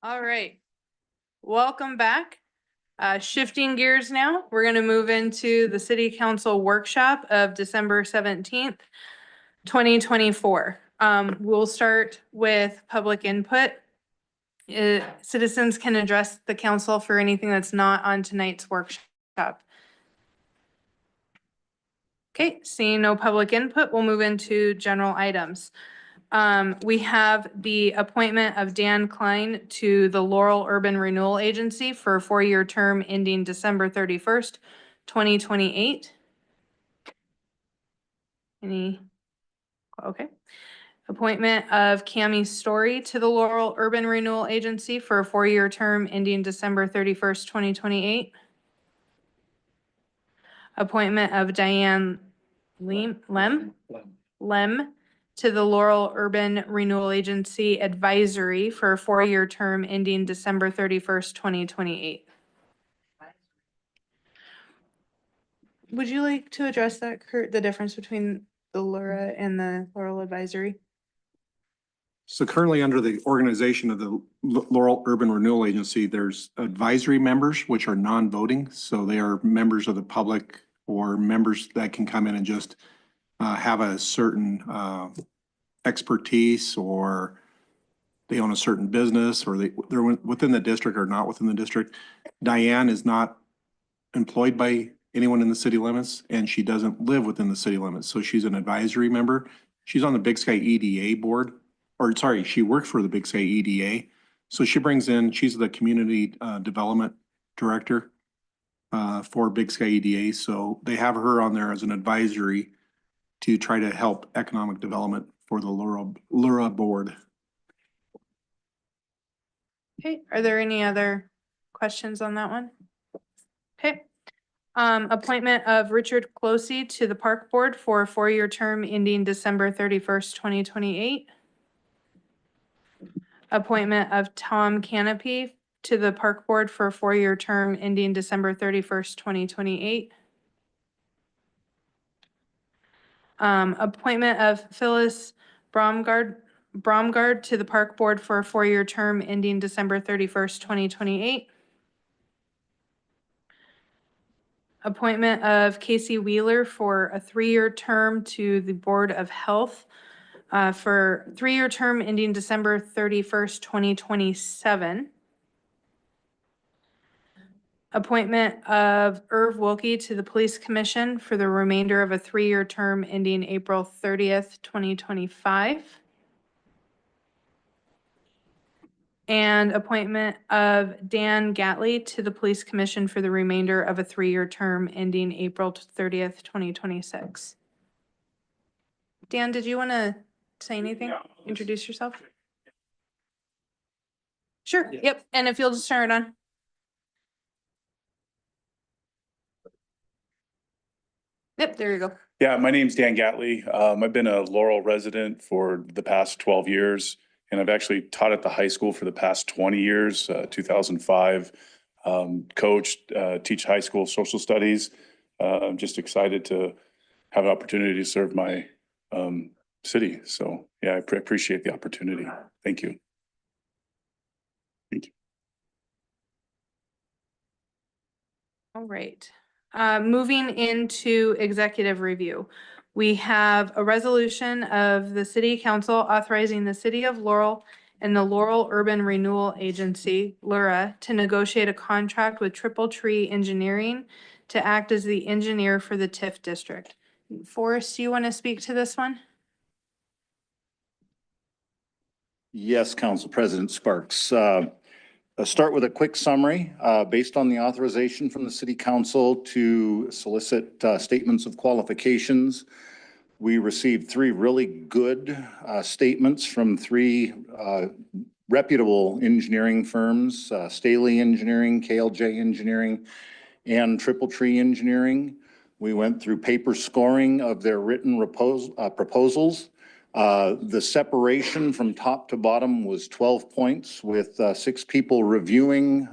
All right. Welcome back. Shifting gears now, we're going to move into the city council workshop of December 17th, 2024. We'll start with public input. Citizens can address the council for anything that's not on tonight's workshop. Okay, seeing no public input, we'll move into general items. We have the appointment of Dan Klein to the Laurel Urban Renewal Agency for a 4-year term ending December 31st, 2028. Okay. Appointment of Cami Story to the Laurel Urban Renewal Agency for a 4-year term ending December 31st, 2028. Appointment of Diane Lem to the Laurel Urban Renewal Agency Advisory for a 4-year term ending December 31st, 2028. Would you like to address that, Kurt, the difference between the LURA and the Laurel Advisory? So currently under the organization of the Laurel Urban Renewal Agency, there's advisory members, which are non-voting. So they are members of the public or members that can come in and just have a certain expertise, or they own a certain business, or they're within the district or not within the district. Diane is not employed by anyone in the city limits, and she doesn't live within the city limits. So she's an advisory member. She's on the Big Sky EDA board, or sorry, she worked for the Big Sky EDA. So she brings in, she's the community development director for Big Sky EDA. So they have her on there as an advisory to try to help economic development for the LURA board. Okay, are there any other questions on that one? Okay. Appointment of Richard Closey to the Park Board for a 4-year term ending December 31st, 2028. Appointment of Tom Canopy to the Park Board for a 4-year term ending December 31st, 2028. Appointment of Phyllis Bromgard to the Park Board for a 4-year term ending December 31st, 2028. Appointment of Casey Wheeler for a 3-year term to the Board of Health for 3-year term ending December 31st, 2027. Appointment of Irv Wilkie to the Police Commission for the remainder of a 3-year term ending April 30th, 2025. And appointment of Dan Gatley to the Police Commission for the remainder of a 3-year term ending April 30th, 2026. Dan, did you want to say anything? Introduce yourself? Sure, yep, and if you'll just turn it on. Yep, there you go. Yeah, my name's Dan Gatley. I've been a Laurel resident for the past 12 years, and I've actually taught at the high school for the past 20 years, 2005. Coached, teach high school social studies. I'm just excited to have an opportunity to serve my city. So yeah, I appreciate the opportunity. Thank you. Thank you. All right. Moving into executive review, we have a resolution of the City Council authorizing the City of Laurel and the Laurel Urban Renewal Agency, LURA, to negotiate a contract with Triple Tree Engineering to act as the engineer for the TIF district. Forrest, do you want to speak to this one? Yes, Council President Sparks. Let's start with a quick summary. Based on the authorization from the City Council to solicit statements of qualifications, we received 3 really good statements from 3 reputable engineering firms, Staley Engineering, KLJ Engineering, and Triple Tree Engineering. We went through paper scoring of their written proposals. The separation from top to bottom was 12 points, with 6 people reviewing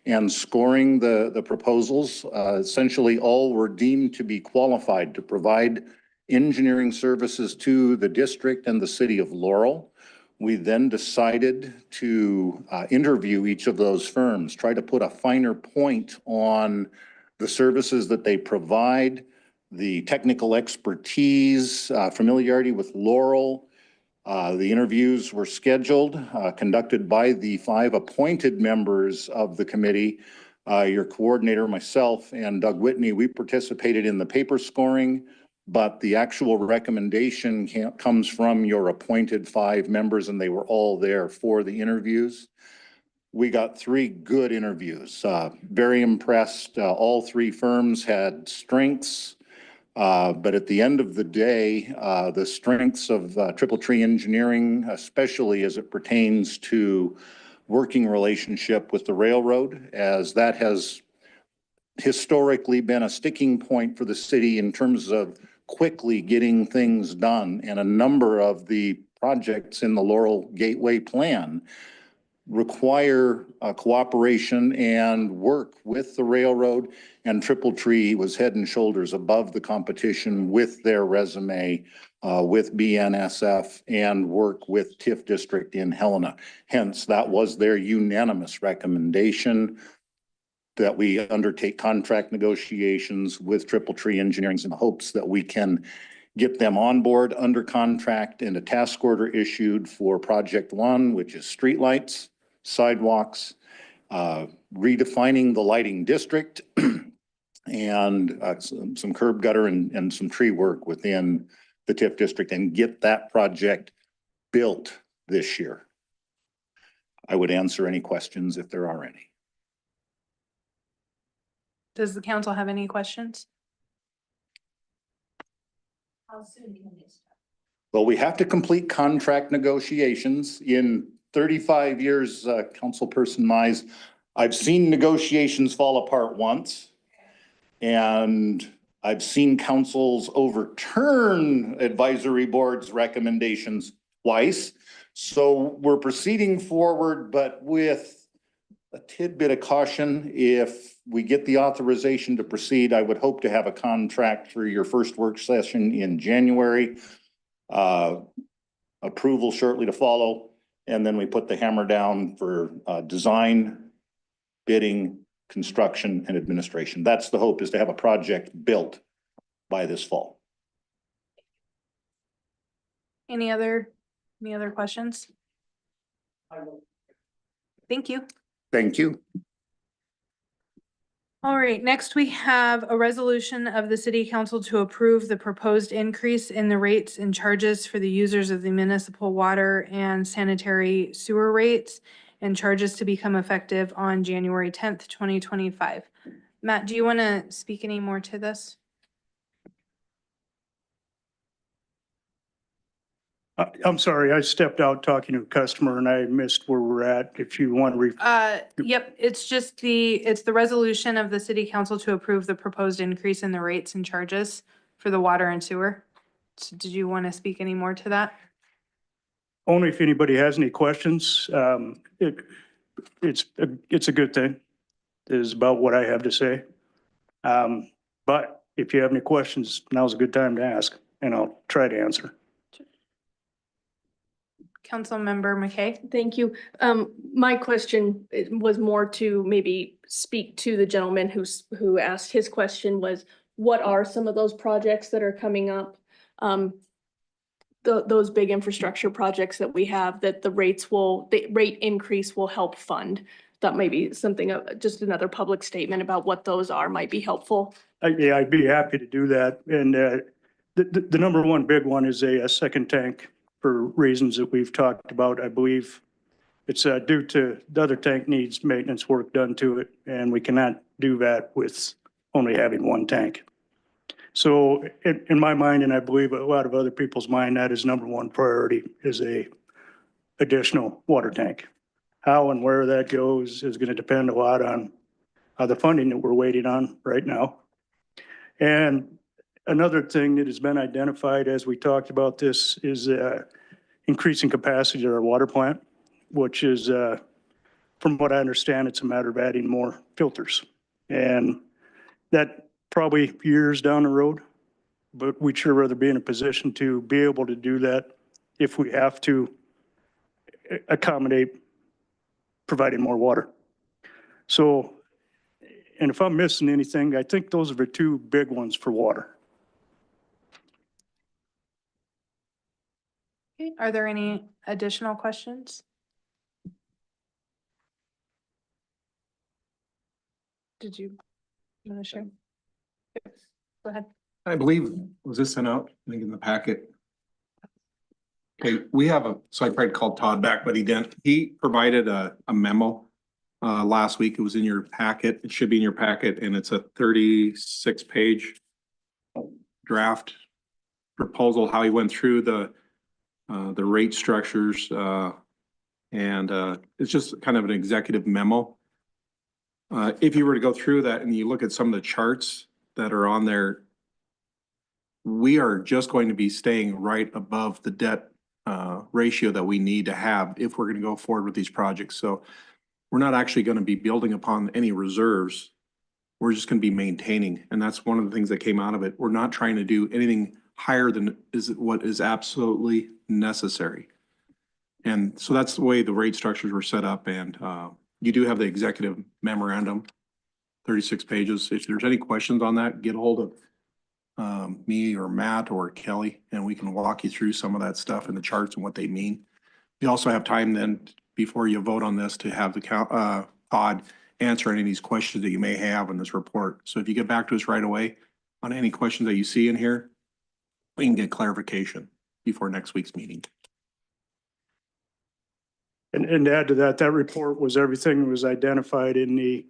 and scoring the proposals. Essentially, all were deemed to be qualified to provide engineering services to the district and the city of Laurel. We then decided to interview each of those firms, try to put a finer point on the services that they provide, the technical expertise, familiarity with Laurel. The interviews were scheduled, conducted by the 5 appointed members of the committee. Your coordinator, myself, and Doug Whitney, we participated in the paper scoring, but the actual recommendation comes from your appointed 5 members, and they were all there for the interviews. We got 3 good interviews. Very impressed. All 3 firms had strengths. But at the end of the day, the strengths of Triple Tree Engineering, especially as it pertains to working relationship with the railroad, as that has historically been a sticking point for the city in terms of quickly getting things done. And a number of the projects in the Laurel Gateway Plan require cooperation and work with the railroad, and Triple Tree was head and shoulders above the competition with their resume, with BNSF, and work with TIF District in Helena. Hence, that was their unanimous recommendation that we undertake contract negotiations with Triple Tree Engineering in the hopes that we can get them on board under contract and a task order issued for Project 1, which is streetlights, sidewalks, redefining the lighting district, and some curb gutter and some tree work within the TIF district, and get that project built this year. I would answer any questions if there are any. Does the council have any questions? How soon can they start? Well, we have to complete contract negotiations. In 35 years, Councilperson Mize, I've seen negotiations fall apart once. And I've seen councils overturn advisory boards' recommendations twice. So we're proceeding forward, but with a tidbit of caution. If we get the authorization to proceed, I would hope to have a contract for your first work session in January. Approval shortly to follow. And then we put the hammer down for design, bidding, construction, and administration. That's the hope, is to have a project built by this fall. Any other questions? Thank you. Thank you. All right, next we have a resolution of the city council to approve the proposed increase in the rates and charges for the users of the municipal water and sanitary sewer rates and charges to become effective on January 10th, 2025. Matt, do you want to speak any more to this? I'm sorry, I stepped out talking to a customer and I missed where we're at. If you want to Yep, it's the resolution of the city council to approve the proposed increase in the rates and charges for the water and sewer. So did you want to speak any more to that? only if anybody has any questions. It's a good thing, is about what I have to say. But if you have any questions, now's a good time to ask and I'll try to answer. Councilmember McKay? Thank you. My question was more to maybe speak to the gentleman who asked. His question was, what are some of those projects that are coming up? Those big infrastructure projects that we have that the rate increase will help fund. That may be something, just another public statement about what those are might be helpful. Yeah, I'd be happy to do that. And the number one big one is a second tank, for reasons that we've talked about. I believe it's due to the other tank needs maintenance work done to it, and we cannot do that with only having one tank. So in my mind, and I believe a lot of other people's mind, that is number one priority, is a additional water tank. How and where that goes is going to depend a lot on the funding that we're waiting on right now. And another thing that has been identified as we talked about this is increasing capacity at our water plant, which is, from what I understand, it's a matter of adding more filters. And that probably years down the road, but we'd sure rather be in a position to be able to do that if we have to accommodate providing more water. So, and if I'm missing anything, I think those are the two big ones for water. Okay, are there any additional questions? Did you want to share? Go ahead. I believe, was this sent out, I think in the packet? Okay, we have so I tried to call Todd back, but he didn't. He provided a memo last week. It was in your packet. It should be in your packet, and it's a 36-page draft proposal, how he went through the rate structures, and it's just kind of an executive memo. If you were to go through that and you look at some of the charts that are on there, we are just going to be staying right above the debt ratio that we need to have if we're going to go forward with these projects. So we're not actually going to be building upon any reserves. We're just going to be maintaining. And that's one of the things that came out of it. We're not trying to do anything higher than what is absolutely necessary. And so that's the way the rate structures were set up. And you do have the executive memorandum, 36 pages. If there's any questions on that, get a hold of me or Matt or Kelly, and we can walk you through some of that stuff and the charts and what they mean. You also have time then before you vote on this to have the Todd answer any of these questions that you may have in this report. So if you get back to us right away on any questions that you see in here, we can get clarification before next week's meeting. And to add to that, that report was everything that was identified in the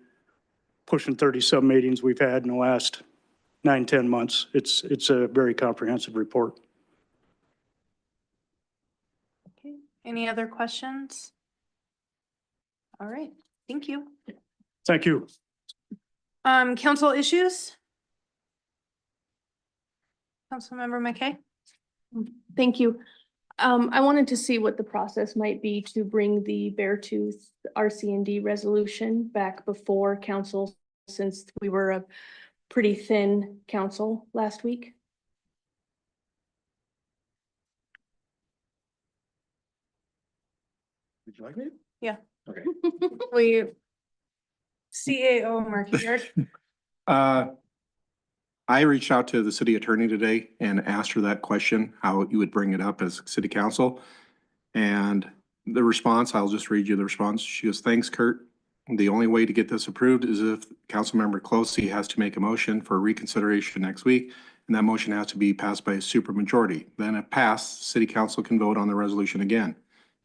pushing 30-some meetings we've had in the last 9-10 months. It's a very comprehensive report. Okay, any other questions? All right, thank you. Thank you. Council issues? Councilmember McKay? Thank you. I wanted to see what the process might be to bring the Beartooth RC&D resolution back before council, since we were a pretty thin council last week. Would you like me? Yeah. Okay. CAO Markeyard. I reached out to the city attorney today and asked her that question, how you would bring it up as city council. And the response, I'll just read you the response. She goes, "Thanks, Kurt. The only way to get this approved is if Councilmember Closey has to make a motion for reconsideration next week, and that motion has to be passed by a supermajority. Then if passed, city council can vote on the resolution again.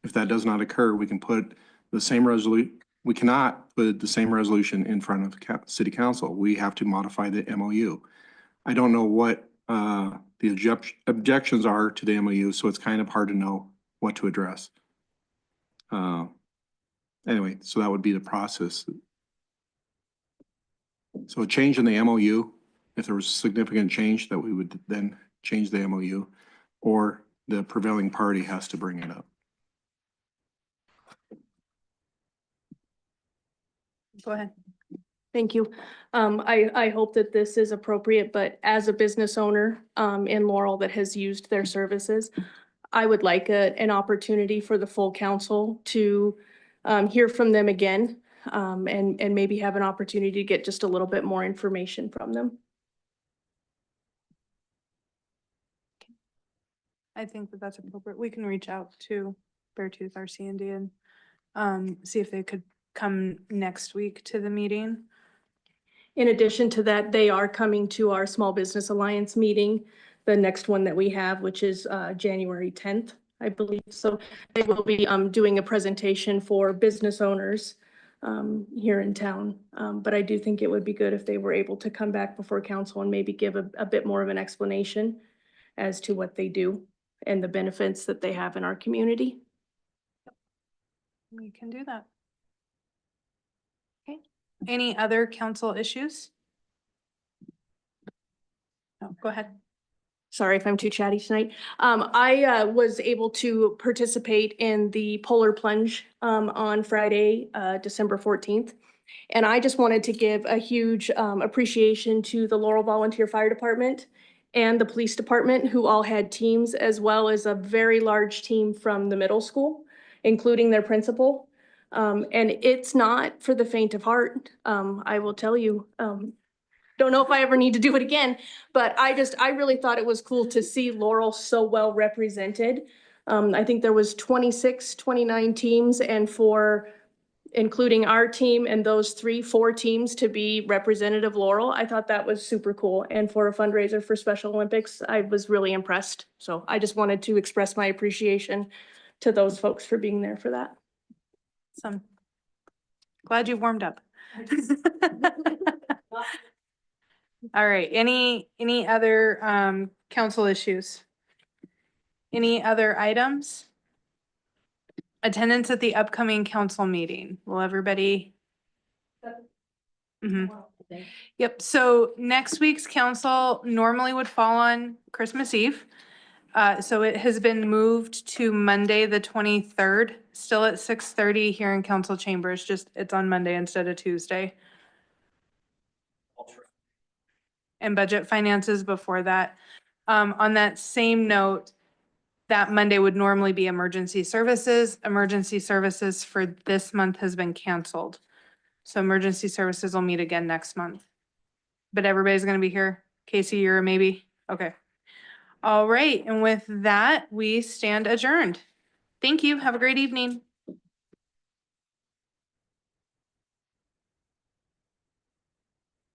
If that does not occur, we can put the same resolution. We cannot put the same resolution in front of city council. We have to modify the MOU. I don't know what the objections are to the MOU, so it's kind of hard to know what to address. Anyway, so that would be the process. So a change in the MOU, if there was significant change, that we would then change the MOU, or the prevailing party has to bring it up. Go ahead. Thank you. I hope that this is appropriate, but as a business owner in Laurel that has used their services, I would like an opportunity for the full council to hear from them again and maybe have an opportunity to get just a little bit more information from them. I think that that's appropriate. We can reach out to Beartooth RC&D and see if they could come next week to the meeting. In addition to that, they are coming to our Small Business Alliance meeting, the next one that we have, which is January 10th, I believe. So they will be doing a presentation for business owners here in town. But I do think it would be good if they were able to come back before council and maybe give a bit more of an explanation as to what they do and the benefits that they have in our community. We can do that. Okay. Any other council issues? No, go ahead. Sorry if I'm too chatty tonight. I was able to participate in the Polar Plunge on Friday, December 14th. And I just wanted to give a huge appreciation to the Laurel Volunteer Fire Department and the police department, who all had teams, as well as a very large team from the middle school. including their principal. And it's not for the faint of heart. I will tell you, don't know if I ever need to do it again, but I really thought it was cool to see Laurel so well represented. I think there was 26, 29 teams, and for including our team and those 4 teams to be representative Laurel, I thought that was super cool. And for a fundraiser for Special Olympics, I was really impressed. So I just wanted to express my appreciation to those folks for being there for that. Some. Glad you warmed up. All right, any other council issues? Any other items? Attendance at the upcoming council meeting. Will everybody? Mhm. Yep, so next week's council normally would fall on Christmas Eve. So it has been moved to Monday, the 23rd, still at 6:30 here in council chambers, just it's on Monday instead of Tuesday. And budget finances before that. On that same note, that Monday would normally be emergency services. Emergency services for this month has been canceled. So emergency services will meet again next month. But everybody's gonna be here. Casey, you're a maybe? Okay. All right, and with that, we stand adjourned. Thank you. Have a great evening.